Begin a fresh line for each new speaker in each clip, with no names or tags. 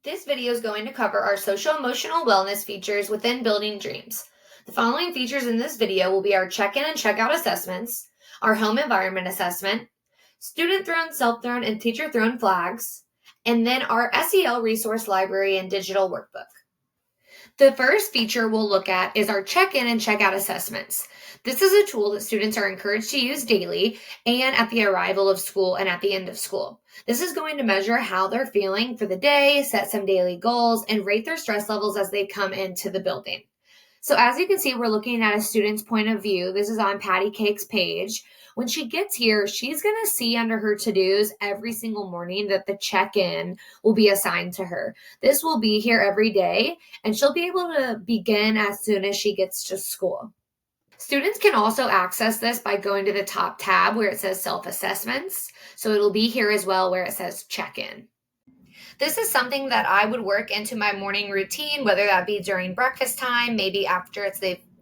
This video is going to cover our social emotional wellness features within Building Dreams. The following features in this video will be our check-in and check-out assessments, our home environment assessment, student-thrown, self-thrown, and teacher-thrown flags, and then our SEL resource library and digital workbook. The first feature we'll look at is our check-in and check-out assessments. This is a tool that students are encouraged to use daily and at the arrival of school and at the end of school. This is going to measure how they're feeling for the day, set some daily goals, and rate their stress levels as they come into the building. So as you can see, we're looking at a student's point of view. This is on Patty Cake's page. When she gets here, she's going to see under her to-dos every single morning that the check-in will be assigned to her. This will be here every day, and she'll be able to begin as soon as she gets to school. Students can also access this by going to the top tab where it says self-assessments. So it'll be here as well where it says check-in. This is something that I would work into my morning routine, whether that be during breakfast time, maybe after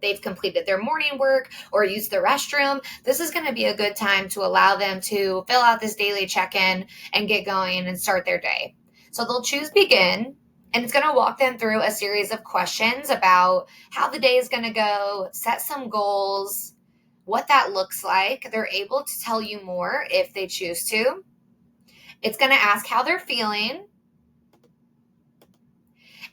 they've completed their morning work or used the restroom. This is going to be a good time to allow them to fill out this daily check-in and get going and start their day. So they'll choose begin, and it's going to walk them through a series of questions about how the day is going to go, set some goals, what that looks like. They're able to tell you more if they choose to. It's going to ask how they're feeling.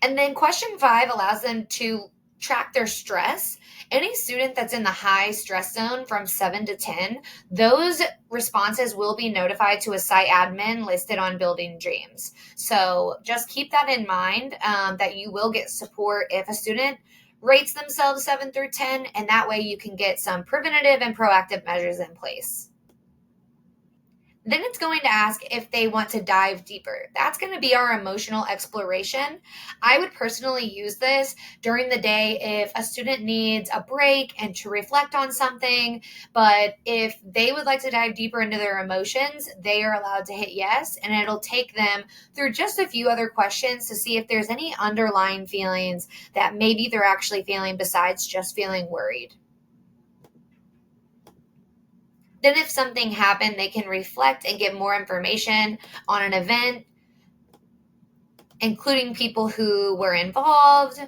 And then question 5 allows them to track their stress. Any student that's in the high stress zone from 7 to 10, those responses will be notified to a site admin listed on Building Dreams. So just keep that in mind, that you will get support if a student rates themselves 7 through 10, and that way you can get some preventative and proactive measures in place. Then it's going to ask if they want to dive deeper. That's going to be our emotional exploration. I would personally use this during the day if a student needs a break and to reflect on something. But if they would like to dive deeper into their emotions, they are allowed to hit yes, and it'll take them through just a few other questions to see if there's any underlying feelings that maybe they're actually feeling besides just feeling worried. Then if something happened, they can reflect and get more information on an event, including people who were involved.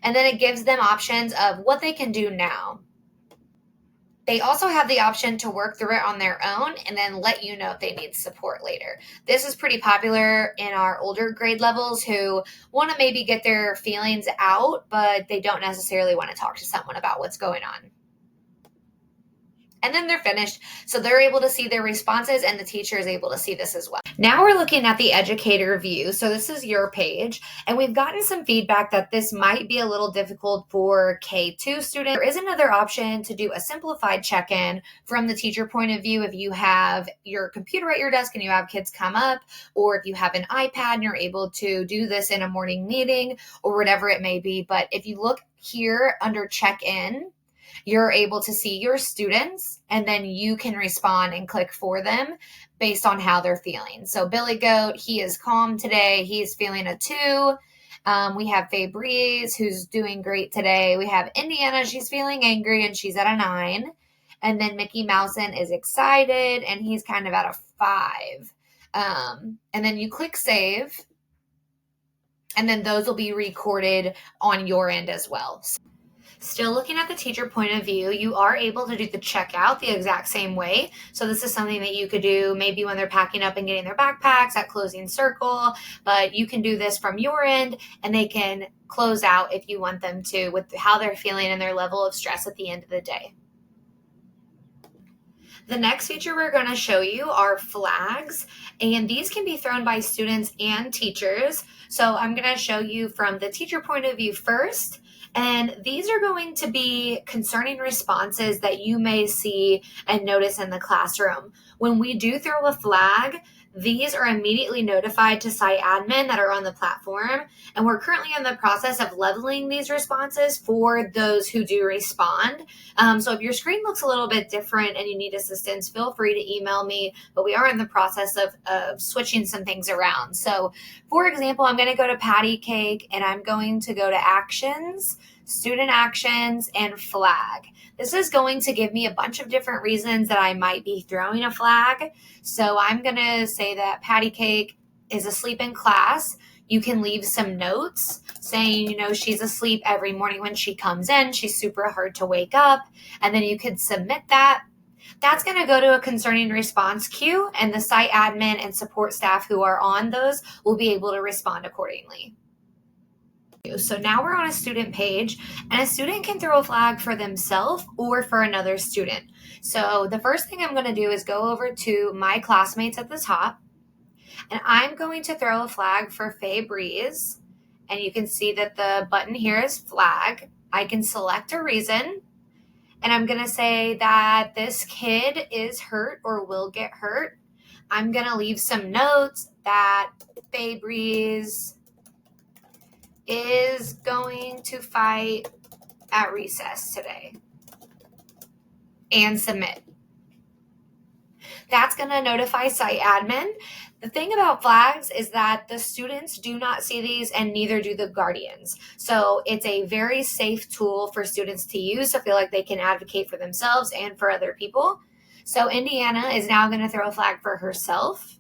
And then it gives them options of what they can do now. They also have the option to work through it on their own and then let you know if they need support later. This is pretty popular in our older grade levels who want to maybe get their feelings out, but they don't necessarily want to talk to someone about what's going on. And then they're finished. So they're able to see their responses, and the teacher is able to see this as well. Now we're looking at the educator view. So this is your page, and we've gotten some feedback that this might be a little difficult for K2 students. There is another option to do a simplified check-in from the teacher point of view if you have your computer at your desk and you have kids come up, or if you have an iPad and you're able to do this in a morning meeting or whatever it may be. But if you look here under check-in, you're able to see your students, and then you can respond and click for them based on how they're feeling. So Billy Goat, he is calm today. He's feeling a 2. We have Fabrice, who's doing great today. We have Indiana, she's feeling angry, and she's at a 9. And then Mickey Mousen is excited, and he's kind of at a 5. And then you click save, and then those will be recorded on your end as well. Still looking at the teacher point of view, you are able to do the checkout the exact same way. So this is something that you could do maybe when they're packing up and getting their backpacks at closing circle, but you can do this from your end, and they can close out if you want them to with how they're feeling and their level of stress at the end of the day. The next feature we're going to show you are flags, and these can be thrown by students and teachers. So I'm going to show you from the teacher point of view first. And these are going to be concerning responses that you may see and notice in the classroom. When we do throw a flag, these are immediately notified to site admin that are on the platform. And we're currently in the process of leveling these responses for those who do respond. So if your screen looks a little bit different and you need assistance, feel free to email me. But we are in the process of switching some things around. So for example, I'm going to go to Patty Cake, and I'm going to go to actions, student actions, and flag. This is going to give me a bunch of different reasons that I might be throwing a flag. So I'm going to say that Patty Cake is asleep in class, you can leave some notes saying, she's asleep every morning when she comes in. She's super hard to wake up. And then you could submit that. That's going to go to a concerning response queue, and the site admin and support staff who are on those will be able to respond accordingly. So now we're on a student page, and a student can throw a flag for themselves or for another student. So the first thing I'm going to do is go over to my classmates at the top, and I'm going to throw a flag for Faye Breeze. And you can see that the button here is flag. I can select a reason, and I'm going to say that this kid is hurt or will get hurt. I'm going to leave some notes that Faye Breeze is going to fight at recess today, and submit. That's going to notify site admin. The thing about flags is that the students do not see these, and neither do the guardians. So it's a very safe tool for students to use to feel like they can advocate for themselves and for other people. So Indiana is now going to throw a flag for herself.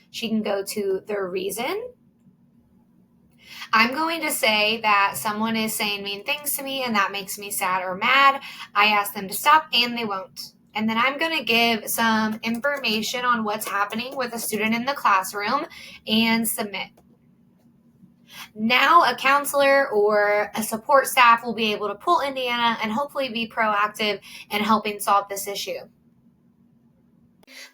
She can go to the reason. I'm going to say that someone is saying mean things to me and that makes me sad or mad. I ask them to stop and they won't. And then I'm going to give some information on what's happening with a student in the classroom and submit. Now a counselor or a support staff will be able to pull Indiana and hopefully be proactive in helping solve this issue.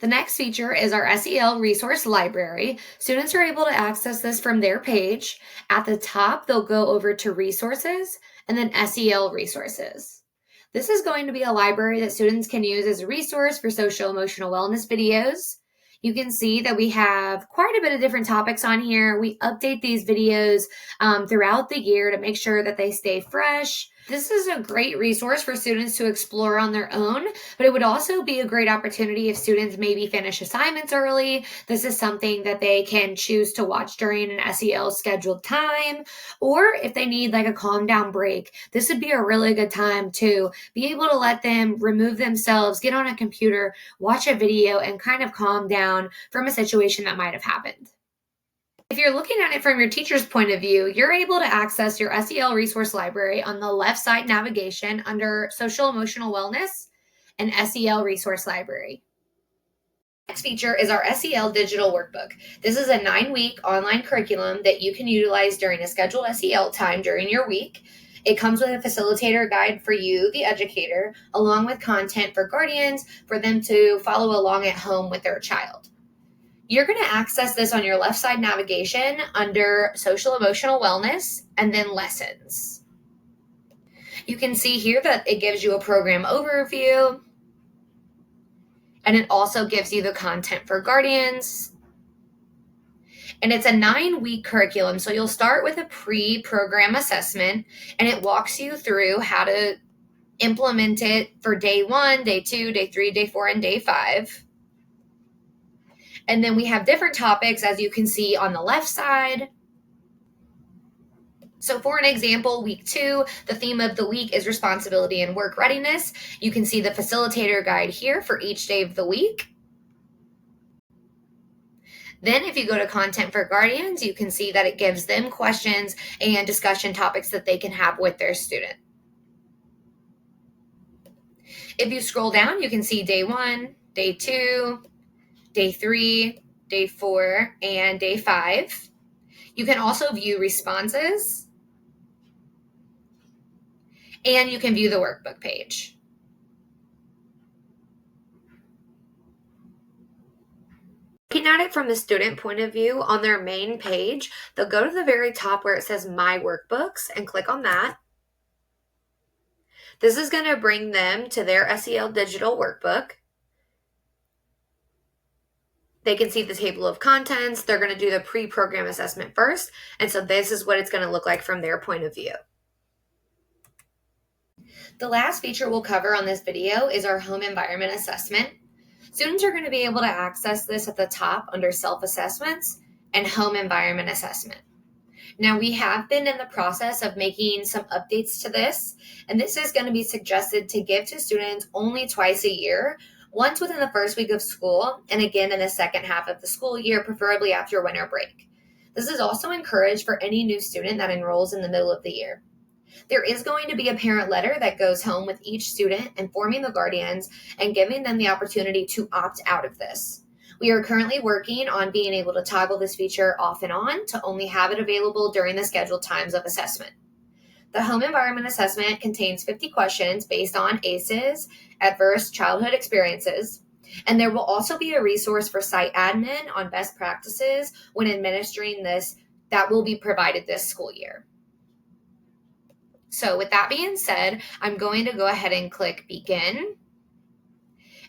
The next feature is our SEL resource library. Students are able to access this from their page. At the top, they'll go over to resources and then SEL resources. This is going to be a library that students can use as a resource for social emotional wellness videos. You can see that we have quite a bit of different topics on here. We update these videos throughout the year to make sure that they stay fresh. This is a great resource for students to explore on their own, but it would also be a great opportunity if students maybe finish assignments early. This is something that they can choose to watch during an SEL scheduled time, or if they need like a calm down break, this would be a really good time to be able to let them remove themselves, get on a computer, watch a video, and kind of calm down from a situation that might have happened. If you're looking at it from your teacher's point of view, you're able to access your SEL resource library on the left side navigation under Social Emotional Wellness and SEL Resource Library. Next feature is our SEL Digital Workbook. This is a 9-week online curriculum that you can utilize during a scheduled SEL time during your week. It comes with a facilitator guide for you, the educator, along with content for guardians for them to follow along at home with their child. You're going to access this on your left side navigation under Social Emotional Wellness and then Lessons. You can see here that it gives you a program overview, and it also gives you the content for guardians. And it's a 9-week curriculum, so you'll start with a pre-program assessment, and it walks you through how to implement it for day 1, day 2, day 3, day 4, and day 5. And then we have different topics, as you can see on the left side. So for an example, week 2, the theme of the week is responsibility and work readiness. You can see the facilitator guide here for each day of the week. Then if you go to content for guardians, you can see that it gives them questions and discussion topics that they can have with their student. If you scroll down, you can see day 1, day 2, day 3, day 4, and day 5. You can also view responses, and you can view the workbook page. Looking at it from the student point of view, on their main page, they'll go to the very top where it says My Workbooks and click on that. This is going to bring them to their SEL digital workbook. They can see the table of contents. They're going to do the pre-program assessment first. And so this is what it's going to look like from their point of view. The last feature we'll cover on this video is our home environment assessment. Students are going to be able to access this at the top under self-assessments and home environment assessment. Now, we have been in the process of making some updates to this, and this is going to be suggested to give to students only twice a year once within the first week of school, and again in the second half of the school year, preferably after winter break. This is also encouraged for any new student that enrolls in the middle of the year. There is going to be a parent letter that goes home with each student, informing the guardians and giving them the opportunity to opt out of this. We are currently working on being able to toggle this feature off and on to only have it available during the scheduled times of assessment. The home environment assessment contains 50 questions based on ACEs, adverse childhood experiences, and there will also be a resource for site admin on best practices when administering this that will be provided this school year. So with that being said, I'm going to go ahead and click begin.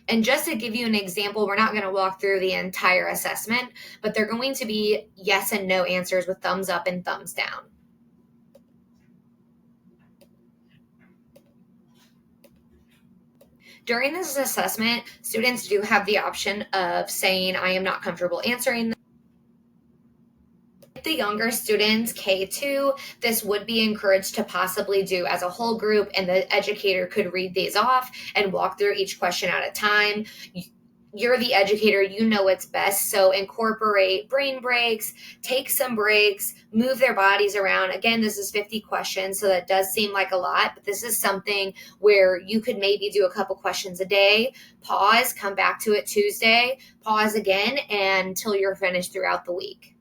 And just to give you an example, we're not going to walk through the entire assessment, but they're going to be yes and no answers with thumbs up and thumbs down. During this assessment, students do have the option of saying, I am not comfortable answering this. The younger students, K2, this would be encouraged to possibly do as a whole group, and the educator could read these off and walk through each question at a time. You're the educator, you know what's best, so incorporate brain breaks, take some breaks, move their bodies around. Again, this is 50 questions, so that does seem like a lot, but this is something where you could maybe do a couple questions a day, pause, come back to it Tuesday, pause again, and until you're finished throughout the week.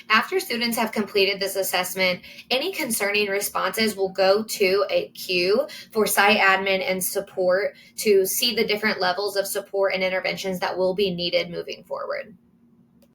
After students have completed this assessment, any concerning responses will go to a queue for site admin and support to see the different levels of support and interventions that will be needed moving forward.